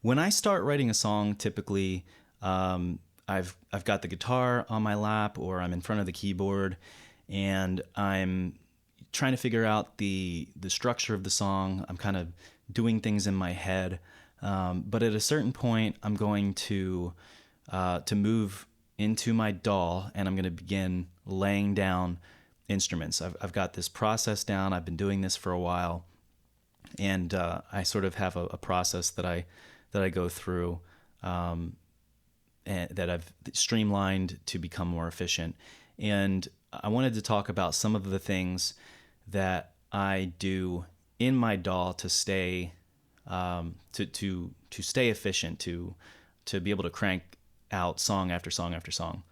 When I start writing a song, typically I've got the guitar on my lap or I'm in front of the keyboard, and I'm trying to figure out the structure of the song. I'm kind of doing things in my head, but at a certain point, I'm going to move into my DAW, and I'm going to begin laying down instruments. I've got this process down. I've been doing this for a while, and I sort of have a process that I go through, and that I've streamlined to become more efficient. And I wanted to talk about some of the things that I do in my DAW to stay to stay efficient, to be able to crank out song after song after song.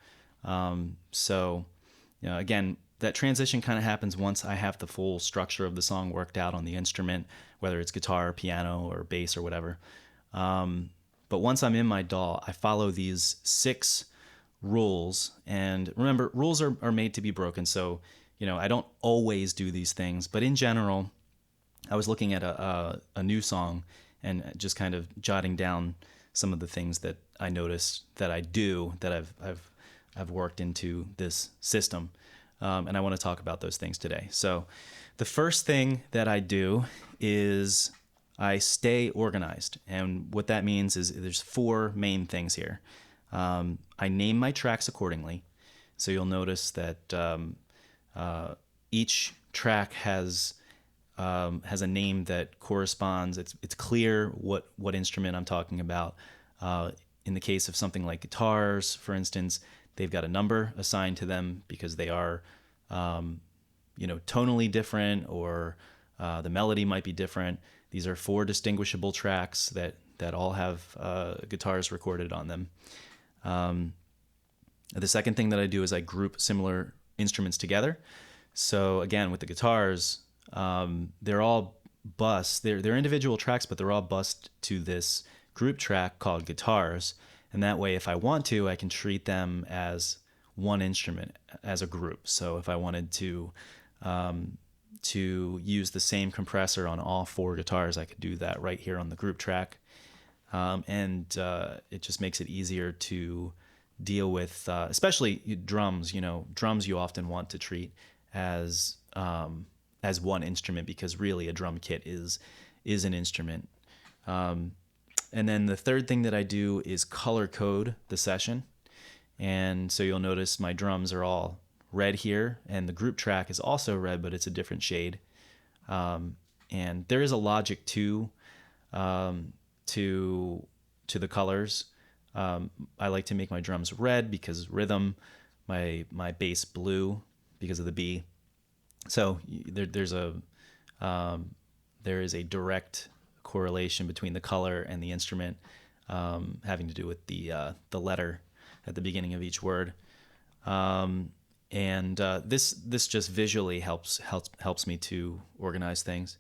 So, again, that transition kind of happens once I have the full structure of the song worked out on the instrument, whether it's guitar, piano, or bass or whatever. But once I'm in my DAW, I follow these 6 rules. And remember, rules are made to be broken. So, I don't always do these things, but in general, I was looking at a new song and just kind of jotting down some of the things that I noticed that I do that I've worked into this system. And I want to talk about those things today. So the first thing that I do is I stay organized. And what that means is there's 4 main things here. I name my tracks accordingly. So you'll notice that each track has a name that corresponds. It's clear what instrument I'm talking about. In the case of something like guitars, for instance, they've got a number assigned to them because they are, tonally different, or the melody might be different. These are 4 distinguishable tracks that all have guitars recorded on them. The second thing that I do is I group similar instruments together. So again, with the guitars, they're all bused. They're individual tracks, but they're all bused to this group track called guitars. And that way, if I want to, I can treat them as one instrument, as a group. So if I wanted to use the same compressor on all 4 guitars, I could do that right here on the group track. And it just makes it easier to deal with, especially drums. Drums you often want to treat as one instrument, because really a drum kit is an instrument. And then the third thing that I do is color code the session. And so you'll notice my drums are all red here, and the group track is also red, but it's a different shade. And there is a logic to the colors. I like to make my drums red because rhythm, my bass blue because of the B. So there is a direct correlation between the color and the instrument, having to do with the letter at the beginning of each word. And this just visually helps me to organize things.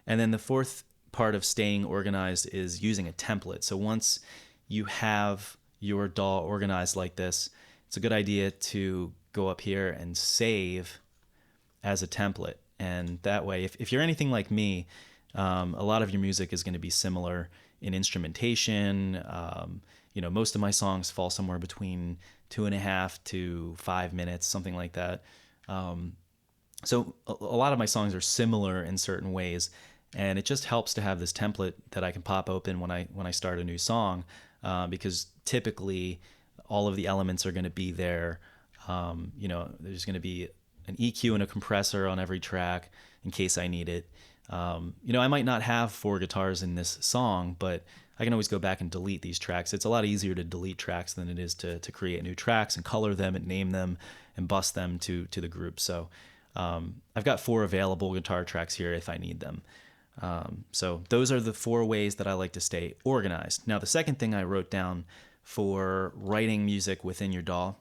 And then the fourth part of staying organized is using a template. So once you have your DAW organized like this, it's a good idea to go up here and save as a template. And that way, if you're anything like me, a lot of your music is going to be similar in instrumentation. Most of my songs fall somewhere between 2.5 to 5 minutes, something like that. So a lot of my songs are similar in certain ways, and it just helps to have this template that I can pop open when I start a new song, because typically all of the elements are going to be there. There's going to be an EQ and a compressor on every track in case I need it. I might not have 4 guitars in this song, but I can always go back and delete these tracks. It's a lot easier to delete tracks than it is to create new tracks and color them and name them and bus them to the group. So I've got 4 available guitar tracks here if I need them. So those are the 4 ways that I like to stay organized. Now, the second thing I wrote down for writing music within your DAW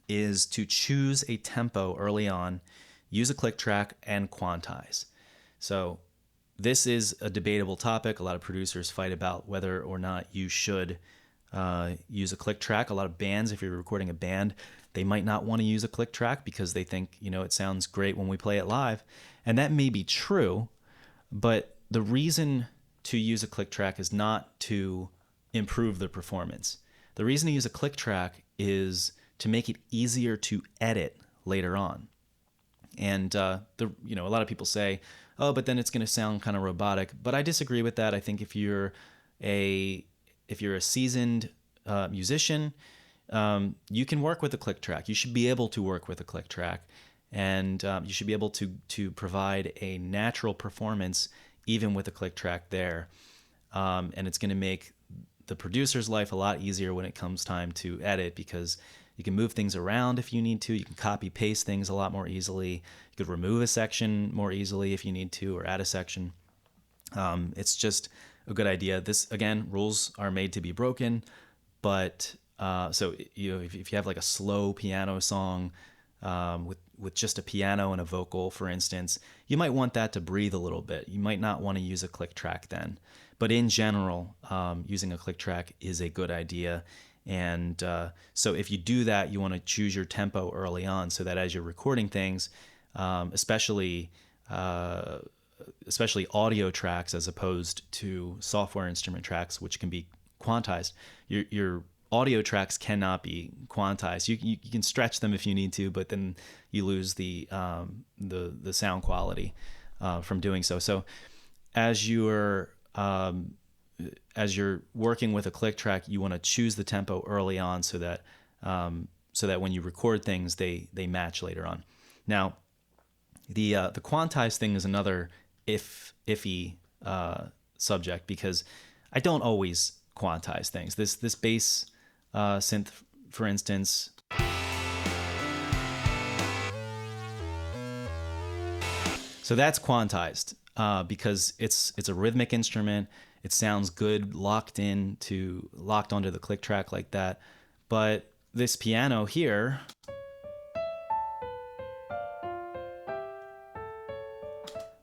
is to choose a tempo early on, use a click track, and quantize. So this is a debatable topic. A lot of producers fight about whether or not you should use a click track. A lot of bands, if you're recording a band, they might not want to use a click track because they think, it sounds great when we play it live. And that may be true, but the reason to use a click track is not to improve the performance. The reason to use a click track is to make it easier to edit later on. And a lot of people say, oh, but then it's going to sound kind of robotic. But I disagree with that. I think if you're a seasoned musician, you can work with a click track. You should be able to work with a click track, and you should be able to provide a natural performance even with a click track there. And it's going to make the producer's life a lot easier when it comes time to edit, because you can move things around if you need to. You can copy paste things a lot more easily. You could remove a section more easily if you need to, or add a section. It's just a good idea. This, again, rules are made to be broken, but so if you have like a slow piano song with just a piano and a vocal, for instance, you might want that to breathe a little bit. You might not want to use a click track then. But in general, using a click track is a good idea. And so if you do that, you want to choose your tempo early on, so that as you're recording things, especially audio tracks as opposed to software instrument tracks, which can be quantized, your audio tracks cannot be quantized. You can stretch them if you need to, but then you lose the sound quality from doing so. So as you're working with a click track, you want to choose the tempo early on, so that when you record things, they match later on. Now, the quantized thing is another iffy subject, because I don't always quantize things. This bass synth, for instance, so that's quantized because it's a rhythmic instrument. It sounds good locked onto the click track like that. But this piano here,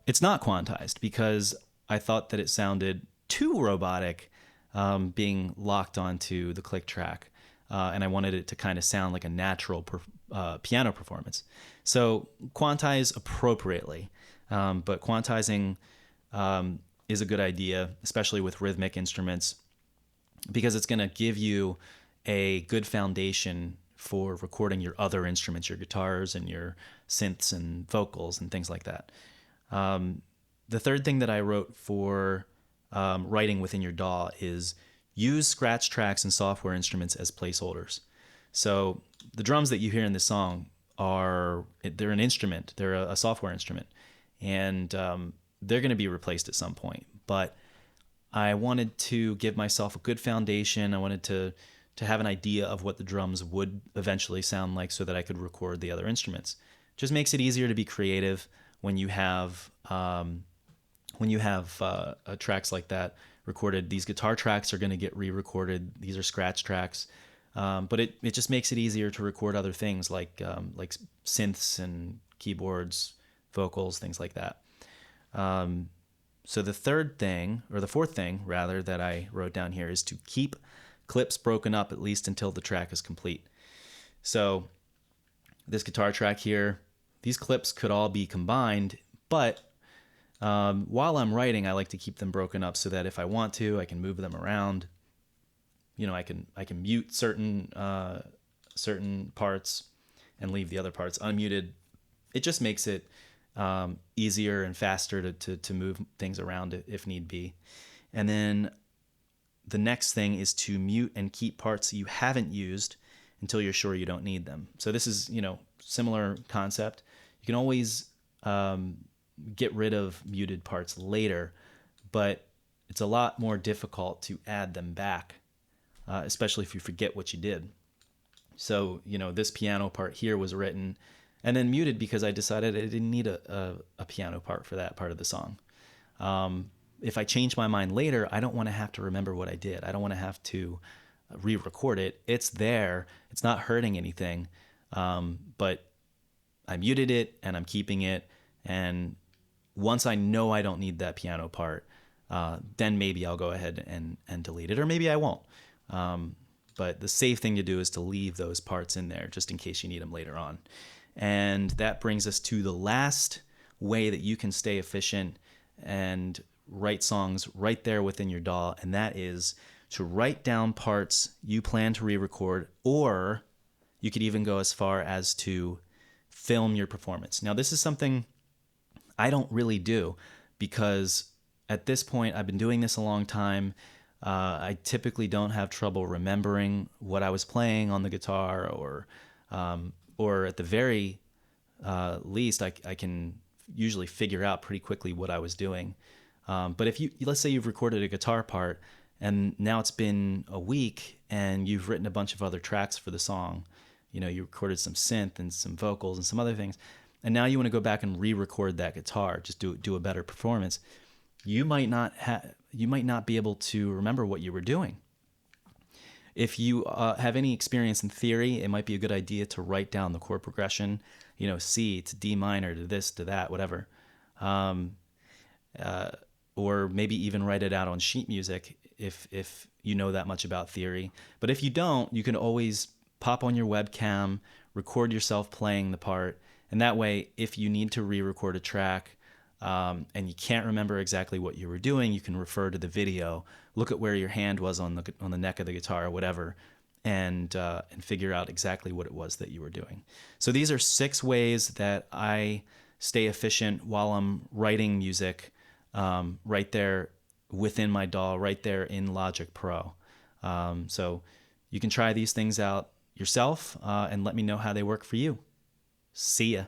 it's not quantized, because I thought that it sounded too robotic being locked onto the click track. And I wanted it to kind of sound like a natural piano performance. So quantize appropriately. But quantizing is a good idea, especially with rhythmic instruments, because it's going to give you a good foundation for recording your other instruments, your guitars and your synths and vocals and things like that. The third thing that I wrote for writing within your DAW is use scratch tracks and software instruments as placeholders. So the drums that you hear in this song they're an instrument, they're a software instrument, and they're going to be replaced at some point. But I wanted to give myself a good foundation. I wanted to have an idea of what the drums would eventually sound like, so that I could record the other instruments. Just makes it easier to be creative when you have tracks like that recorded. These guitar tracks are going to get re-recorded. These are scratch tracks, but it just makes it easier to record other things like synths and keyboards, vocals, things like that. So the fourth thing that I wrote down here is to keep clips broken up at least until the track is complete. So this guitar track here, these clips could all be combined, but while I'm writing, I like to keep them broken up, so that if I want to, I can move them around. I can mute certain parts and leave the other parts unmuted. It just makes it easier and faster to move things around if need be. And then the next thing is to mute and keep parts you haven't used until you're sure you don't need them. So this is, similar concept. You can always get rid of muted parts later, but it's a lot more difficult to add them back, especially if you forget what you did. So, this piano part here was written and then muted because I decided I didn't need a piano part for that part of the song. If I change my mind later, I don't want to have to remember what I did. I don't want to have to re-record it. It's there. It's not hurting anything. But I muted it and I'm keeping it. And once I know I don't need that piano part, then maybe I'll go ahead and delete it, or maybe I won't. But the safe thing to do is to leave those parts in there just in case you need them later on. And that brings us to the last way that you can stay efficient and write songs right there within your DAW, and that is to write down parts you plan to re-record, or you could even go as far as to film your performance. Now, this is something I don't really do because at this point, I've been doing this a long time. I typically don't have trouble remembering what I was playing on the guitar, or at the very least, I can usually figure out pretty quickly what I was doing. But if let's say you've recorded a guitar part and now it's been a week and you've written a bunch of other tracks for the song, you recorded some synth and some vocals and some other things, and now you want to go back and re-record that guitar, just do a better performance. You might not be able to remember what you were doing. If you have any experience in theory, it might be a good idea to write down the chord progression, C to D minor to this to that, whatever. Or maybe even write it out on sheet music if you know that much about theory. But if you don't, you can always pop on your webcam, record yourself playing the part, and that way, if you need to re-record a track and you can't remember exactly what you were doing, you can refer to the video, look at where your hand was on the neck of the guitar or whatever, and figure out exactly what it was that you were doing. So these are 6 ways that I stay efficient while I'm writing music right there within my DAW, right there in Logic Pro. So you can try these things out yourself and let me know how they work for you. See ya.